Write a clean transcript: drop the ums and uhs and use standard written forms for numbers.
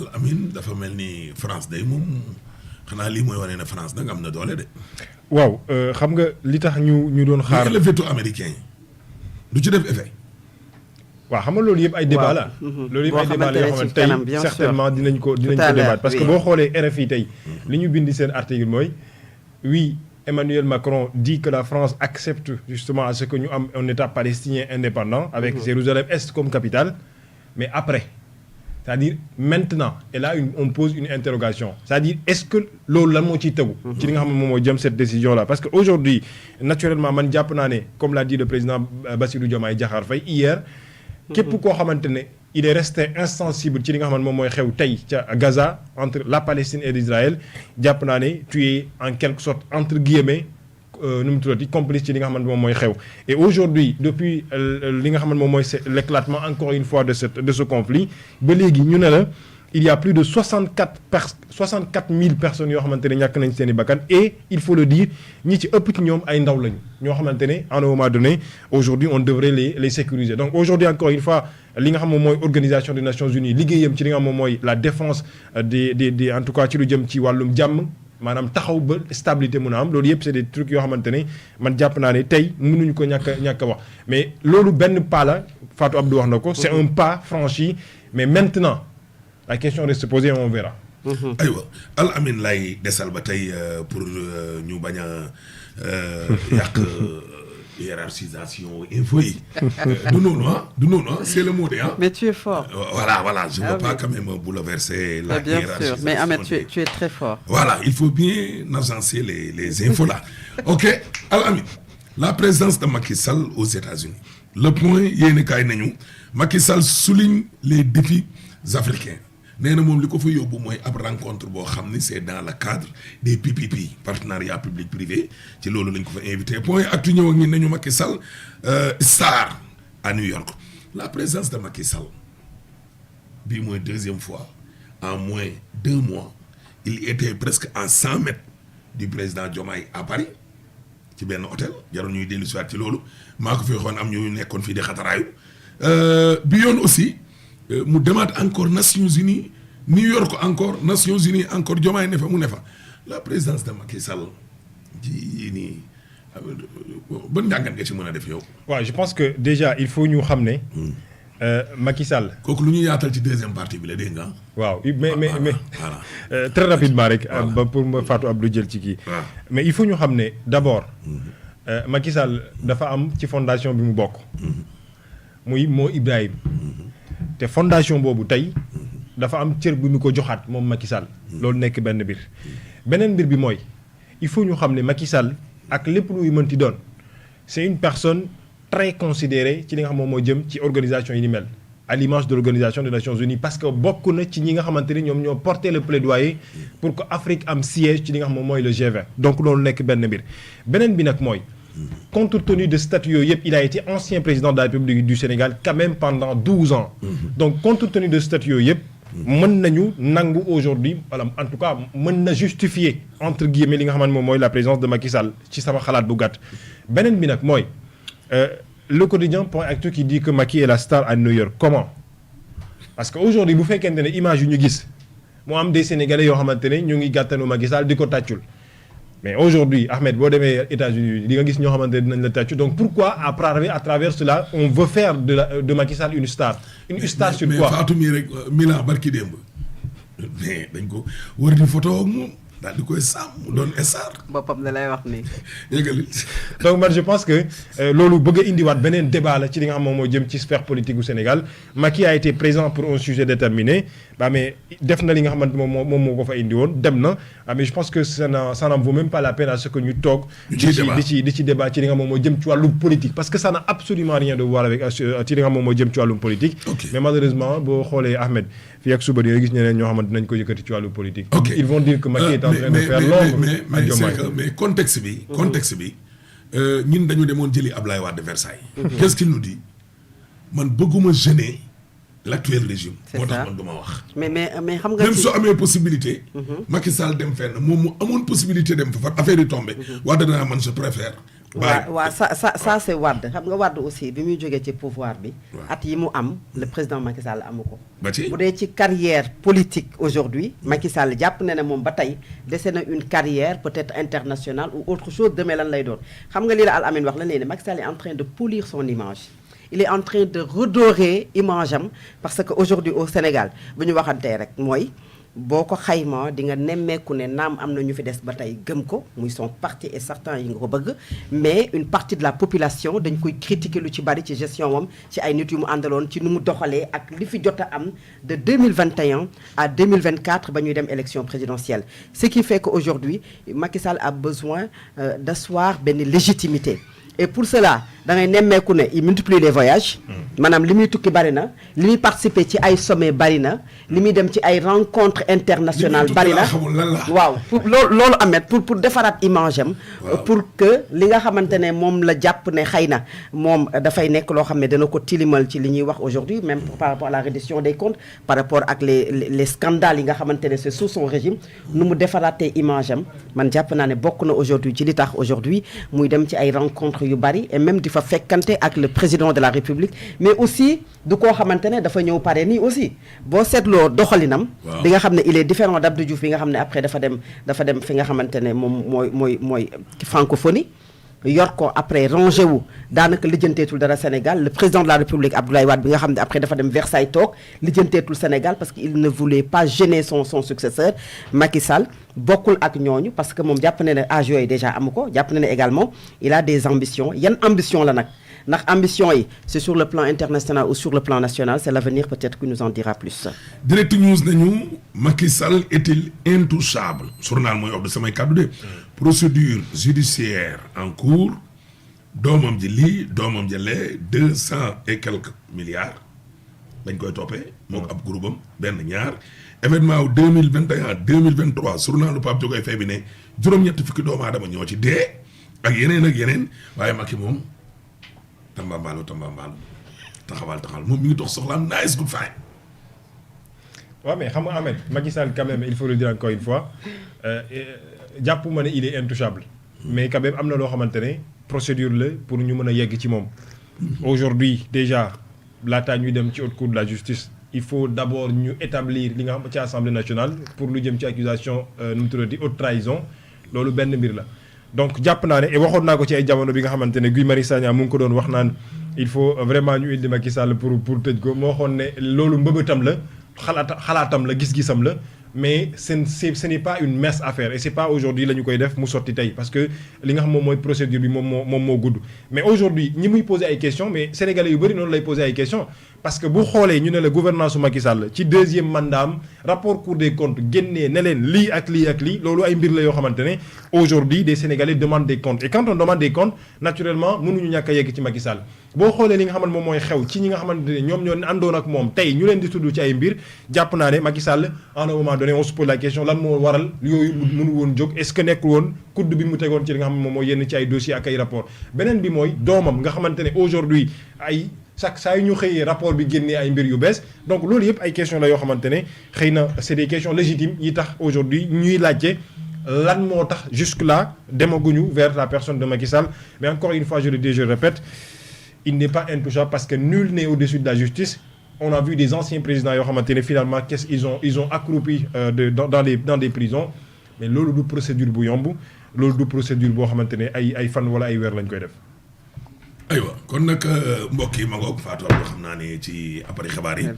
Al Amin dafa mel ni France day moom xanaa lii mooy wane ne France nag am na doole de. waaw xam nga li tax ñu doon xaar. le veto américain du ci def effet. waaw xam nga loolu yëpp ay débat la. loolu yëpp ay débat la yoo xamante tey certainement dinañ ko débat parce que boo xoolee RFI tey li ñu bindi seen article mooy oui Emmanuel Macron dit que la France accepte justement à ce que ñu am un État palestinien indépendant avec Jérusalem-Est comme capitale mais après c'est-à-dire maintenant et là on pose une interrogation c'est-à-dire est-ce que loolu lan moo ciy tegu ci li nga xam ne moom moo jëm cette décision là parce que aujourd'hui naturellement man jàpp naa ne comme l'a dit le président Bassirou Diomaye Diakhar Faye hier képp koo xamante ne il est resté insensible ci li nga xamante moom mooy xew tey ca Gaza entre la Palestine et l'Israël jàpp naa ne tu es en quelque sorte entre guillemets nu mu tuddati complice ci li nga xamante moom mooy xew et aujourd'hui depuis li nga xamante moom mooy l'éclatement encore une fois de ce conflit ba léegi ñu ne la il y a plus de 64 000 personnes yoo xamante ne ñàkk nañ seen i bakkan et il faut le dire ñi ci ëpp ci ñoom ay ndaw lañu ñoo xamante ne à un moment donné aujourd'hui on devrait les sécuriser donc aujourd'hui encore une fois li nga xam moom mooy organisation des Nations Unies liggéeyam ci li nga xam moom mooy la défense des en tout cas ci lu jëm ci wàllum jàmm maanaam taxaw ba stabilité mun a am loolu yëpp c'est des trucs yoo xamante ne man jàpp naa ne tey mënuñu ko ñàkk a wax mais loolu benn pas la Fatou Abdou wax na ko c'est un pas franchi mais maintenant la question reste posée on verra. aywa Al Amin lay desal ba tey pour ñu bañ a yàq hiérarchisation info yi. du noonu c'est le mot de mais tu es fort. Voilà je ne veux pas quand même bouleverser la hiérarchisation. Bien sûr mais Ahmed tu es très fort. Voilà il faut bien agencer les infos là. Ok Al Amin la présence de Macky Sall aux États-Unis le point yéen kaay nañu Macky Sall souligne les défis africains. nee na moom li ko fa yóbbu mooy ab rencontre boo xam ni c'est dans le cadre des PPP partenariat public privé ci loolu lañ ko fa invité point actu ñëw ak ñi nañu Macky Sall star à New York la présence de Macky Sall bii mooy deuxième fois en moins 2 mois il était presque à 100 mètres du président Diomaye à Paris ci benn hôtel jarul ñuy dellu si waat ci loolu maa ko fi waxoon am ñu nekkoon fii di xataraayu bi yoon aussi mu demaat encore Nations Unies New York encore Nations Unies encore Diomaye ne fa mu ne fa la présidence de Macky Sall ji nii ban njàngat nga ci mën a def yow. waaw je pense que déjà il faut ñu xam ne. Macky Sall. kooku lu ñu yaatal ci deuxième partie bi la dégg nga. waaw mais très rapidement rek. ba pour ma Fatou Abdou jël ci kii. mais il faut ñu xam ne d'abord. Macky Sall dafa am ci fondation bi mu bokk. muy moo Ibrahim. te fondation boobu tey dafa am cër bu ñu ko joxaat moom Macky Sall. loolu nekk benn mbir. beneen mbir bi mooy il faut ñu xam ne Macky Sall ak lépp luy mënti doon c'est une personne très considérée ci li nga xam moom moo jëm ci organisation yi ni mel à l'image de l'organisation des Nations Unies parce que bokk na ci ñi nga xamante ni ñoom ñoo porté le plaidoyer pour que Afrique am siège ci li nga xam moom mooy le G20 donc loolu nekk benn mbir beneen bi nag mooy. compte tenu de statut yooyu yëpp il a été ancien président de la République du Sénégal quand même pendant 12 ans. donc compte tenu de statut yooyu yëpp. mën nañu nangu aujourd'hui wala en tout cas mën na justifier entre guillemets li nga xamante moom mooy la présence de Macky Sall ci sama xalaat bu gàtt. beneen bi nag mooy le quotidien point actu qui dit que Macky est la star à New York comment parce que aujourd'hui bu fekkente ne image yu ñu gis moo am des Sénégalais yoo xamante ne ñu ngi gàttanu Macky Sall di ko tàccul. mais aujourd'hui Ahmed boo demee États-Unis di nga gis ñoo xamante ne dinañ la tàccu donc pourquoi à travers cela on veut faire de Macky Sall une star sur quoi. mais Fatou mii rek Milan barki démb mais dañ ko war di photo ak moom daal di koy sàmm doon star. boppam da lay wax nii. yëgali. donc man je pense que loolu bëgg a indiwaat beneen débat la ci li nga xam moom moo jëm ci sphère politique gu Sénégal Macky a été présent pour un sujet déterminé mais def na li nga xamante moom moo ko fa indi woon dem na mais je pense que ça n'en vaut même pas la peine à ce que ñu toog. di ci débat ci li nga xam moom moo jëm ci wàllum politique parce que ça n'a absolument rien de voir avec ci li nga xam moom moo jëm ci wàllum politique. mais malheureusement boo xoolee Ahmed fii ak suba yooyu gis ñeneen ñoo xamante nañ ko yëkkati ci wàllu politique. ils vont dire que Macky est en train de faire l'ombre mais contexte bi ñun dañu demoon jëli Ablaye Wade Versailles. qu'est-ce qu'il nous dit man bëgguma gêner l'actuel régime. moo tax man du ma wax. mais xam nga même soo amee possibilité. Macky Sall dem fenn moom mu amoon possibilité dem fa affaire yi tombé. Wade danaa man je préfère ça c'est Wade xam nga Wade aussi bi muy jógee ci pouvoir bi at yi mu am le président Macky Sall amu ko bu dee ci carrière politique aujourd'hui Macky Sall jàpp na ne moom ba tey dese na une carrière peut-être internationale ou autre chose demee lan lay doon xam nga lii la Al Amine wax la léegi Macky Sall est en train de polir son image il est en train de redorer image am parce que aujourd'hui au Sénégal bu ñu waxantee rek mooy boo ko xayma di nga nemmeeku ne naam am na ñu fi des ba tey gëm ko muy son parti et certains yi nga ko bëgg mais une partie de la population dañ koy critiquer lu ci bari ci gestion moom ci ay nit yu mu àndaloon ci nu mu doxalee ak li fi jot a am de 2021 à 2024 ba ñuy dem élection présidentielle ce qui fait que aujourd'hui Macky Sall a besoin d'asseoir benn légitimité et pour cela da ngay nemmeeku ne il multiplie les voyages maanaam li muy tukki bari na li muy participer ci ay sommet bari na li muy dem ci ay rencontres internationales bari na waaw pour loolu amet pour defaraat image am pour que li nga xamante ne moom la jàpp ne xëy na moom dafay nekk loo xam ne dana ko tilimal ci li ñuy wax aujourd'hui même par rapport à la reddition des comptes par rapport ak les scandales yi nga xamante ne c'est sous son régime nu mu defaraatee image am man jàpp naa ne bokk na aujourd'hui ci li tax aujourd'hui muy dem ci ay rencontres yu bari et même di fa fekkante ak le président de la République mais aussi du koo xamante ne dafa ñëw pare nii aussi boo seetloo doxalinam di nga xam ne il est différent d'Abdou Diouf bi nga xam ne après dafa dem fi nga xamante ne moom mooy francophonie yor ko après rangé wu daanaka lijjanteetul dara Sénégal le président de la République Abdoulaye Wade bi nga xam ne après dafa dem Versailles toog lijjanteetul Sénégal parce que il ne voulait pas gêner son successeur Macky Sall bokkul ak ñooñu parce que moom jàpp na ne âge yooyu déjà amu ko jàpp na ne également il a des ambitions yan ambition la nag ndax ambition yi c'est sur le plan international ou sur le plan national c'est l'avenir peut-être qui nous en dira plus. Direct News nañu Macky Sall est-il intouchable journal mooy wax de samay kàddu de procédure judiciaire en cours doomam ji lii doomam ji lee 200 et quelques milliards dañ koy toppee moo ko ab groupe am benn ñaar événement wu 2021 2023 journalu Pape Diogoy Faye bi ne juróom-ñetti fukki doomu aadama ñoo ci dee ak yeneen waaye Macky moom tambambaalu taxawal moom mi ngi dox soxlaam nice good fine. waaw mais xam nga Ahmed Macky Sall quand même il faut le dire encore une fois jàpp ma ne il est intouchable mais quand même am na loo xamante ne procédure la pour ñu mën a yegg ci moom. aujourd'hui déjà laataa ñuy dem ci haute cour de la justice il faut d'abord ñu établir li nga xam ci assemblée nationale pour lu jëm ci accusation nu mu tuddati haute trahison loolu benn mbir la. donc jàpp naa ne et waxoon naa ko ci ay jamono bi nga xamante ne Guy Marius Sagna mu ngi ko doon wax naan il faut vraiment ñu indi Macky Sall pour tëj ko moo waxoon ne loolu mbëbëtam la xalaatam la gis-gisam la mais ce n'est pas une mince affaire et c'est pas aujourd'hui la ñu koy def mu sotti tey parce que li nga xam moom mooy procédure bi moom moo gudd mais aujourd'hui ñi muy poser ay questions mais sénégalais yu bëri noonu lay poser ay questions parce que bu xoolee ñu ne la gouvernance su Macky Sall ci deuxième mandat am rapport Cour des comptes génnee ne leen lii ak lii loolu ay mbir la yoo xamante ne aujourd'hui des sénégalais demandent des comptes et quand on demande des comptes naturellement mënuñu ñàkk a yegg ci Macky Sall boo xoolee li nga xamante moom mooy xew ci ñi nga xamante ne ñoom ñoo àndoon ak moom tey ñu leen di tudd ci ay mbir jàpp naa ne Macky Sall à un moment donné on se pose la question lan moo waral yooyu mënu woon jóg est-ce que nekkul woon kudd bi mu tegoon ci li nga xam ne moom mooy yenn ci ay dossiers ak ay rapport beneen bi mooy doomam nga xamante ne aujourd'hui ay saa yu ñu xëyee rapport bi génnee ay mbir yu bees donc loolu yëpp ay questions la yoo xamante ne xëy na c'est des questions légitimes yi tax aujourd'hui ñuy laajte lan moo tax jusque là demaguñu vers la personne de Macky Sall mais encore une fois je le dis je le répète il n'est pas intouchable parce que nul n'est au-dessus de la justice. On a vu des anciens présidents yoo xamante ne finalement ils ont accroupi dans des prisons mais loolu du procédure bu yomb loolu du procédure boo xamante ne ay fan wala ay weer lañ koy def. aywa kon nag mbokk yi ma ngoog Fatou Abdou xam naa ne ci après xibaar yi.